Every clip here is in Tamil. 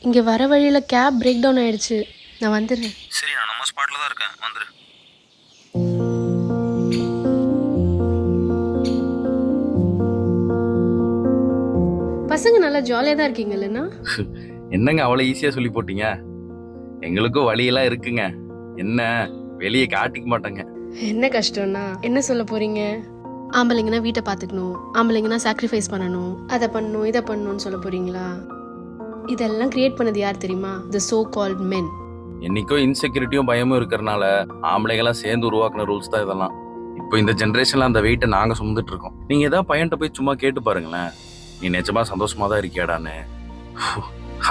இங்கே வர வழியில் கேப் பிரேக் டவுன் ஆயிடுச்சு. நான் வந்துடுறேன். சரி, நான் நம்ம ஸ்பாட்டில் தான் இருக்கேன், வந்துரு. பசங்க நல்லா ஜாலியாக தான் இருக்கீங்க இல்லைன்னா? என்னங்க அவ்வளோ ஈஸியாக சொல்லி போட்டீங்க? எங்களுக்கும் வழியெல்லாம் இருக்குங்க. என்ன வெளியே காட்டிக்க மாட்டேங்க. என்ன கஷ்டம்னா என்ன சொல்ல போறீங்க? ஆம்பளைங்கன்னா வீட்டை பார்த்துக்கணும், ஆம்பளைங்கன்னா சாக்ரிஃபைஸ் பண்ணணும், அதை பண்ணணும் இதை பண்ணணும்னு சொல்ல போறீங்களா? இதெல்லாம் கிரியேட் பண்ணது யார் தெரியுமா? தி சோ கால்ட் மென். என்னைக்கோ இன்செக்யூரிட்டியும் பயமும் இருக்கிறனால ஆம்பளைங்கெல்லாம் சேர்ந்து உருவாக்குன ரூல்ஸ் தான் இதெல்லாம். இப்போ இந்த ஜென்ரேஷன்ல அந்த வெயிட்டை நாங்க சுமந்துட்டு இருக்கோம். நீங்க ஏதாவது பையன்கிட்ட போய் சும்மா கேட்டு பாருங்களேன், நீ நிஜமா சந்தோஷமா தான் இருக்கியாடான்னு.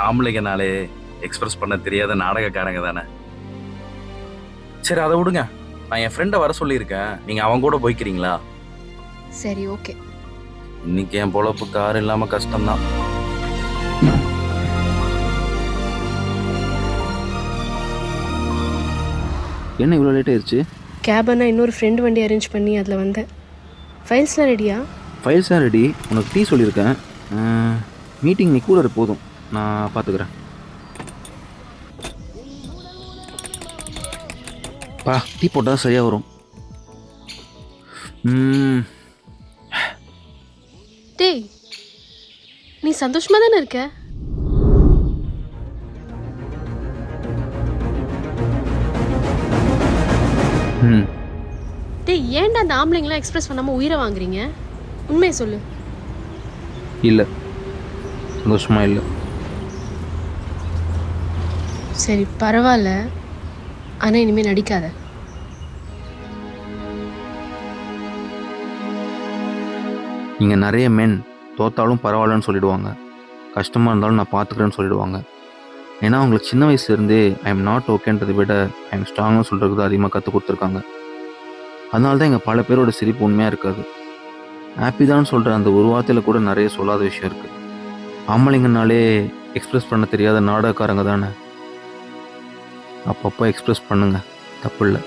ஆம்பளைங்கனாலே எக்ஸ்பிரஸ் பண்ண தெரியாத நாடகக்காரங்க தானே. சரி, அதை விடுங்க. நான் என் ஃப்ரெண்டை வர சொல்லியிருக்கேன், நீங்க அவன் கூட போய்க்கிறீங்களா? சரி, ஓகே. இன்னைக்கு என் பொழப்பு கார் இல்லாம கஷ்டம்தான். என்ன இவ்வளோ லேட் ஆயிடுச்சு? கேபனா இன்னொரு ஃப்ரெண்ட் வண்டி அரேஞ்ச் பண்ணி அதில் வந்தேன். ஃபைல்ஸ்லாம் ரெடியா? ஃபைல்ஸாக ரெடி. உனக்கு டீ சொல்லியிருக்கேன். மீட்டிங் நீ கூட போதும், நான் பார்த்துக்கிறேன். டீ போட்டால் சரியாக வரும். டேய், நீ சந்தோஷமா தானே இருக்க? டேய், ஏன்டா அந்த ஆம்பளைங்களாம் எக்ஸ்பிரஸ் பண்ணாமல் உயிரை வாங்குறீங்க? உண்மையை சொல்லு. இல்லை, சந்தோஷமா இல்லை. சரி, பரவாயில்ல. ஆனால் இனிமேல் நடிக்காத. இங்கே நிறைய மென் தோத்தாலும் பரவாயில்லன்னு சொல்லிடுவாங்க, கஷ்டமாக இருந்தாலும் நான் பார்த்துக்கிறேன்னு சொல்லிடுவாங்க. ஏன்னா அவங்களுக்கு சின்ன வயசுலேருந்தே ஐ எம் நாட் ஓகேன்றதை விட ஐ எம் ஸ்ட்ராங்னு சொல்கிறது தான் அதிகமாக கற்றுக் கொடுத்துருக்காங்க. அதனால தான் எங்கள் பல பேரோட சிரிப்பு உண்மையாக இருக்காது. ஹாப்பி தான் சொல்கிற அந்த ஒரு வார்த்தையில் கூட நிறைய சொல்லாத விஷயம் இருக்குது. ஆம்பளைங்கனாலே எக்ஸ்பிரஸ் பண்ண தெரியாத நாடகக்காரங்க தானே. அப்பப்போ எக்ஸ்பிரஸ் பண்ணுங்க, தப்பு இல்லை.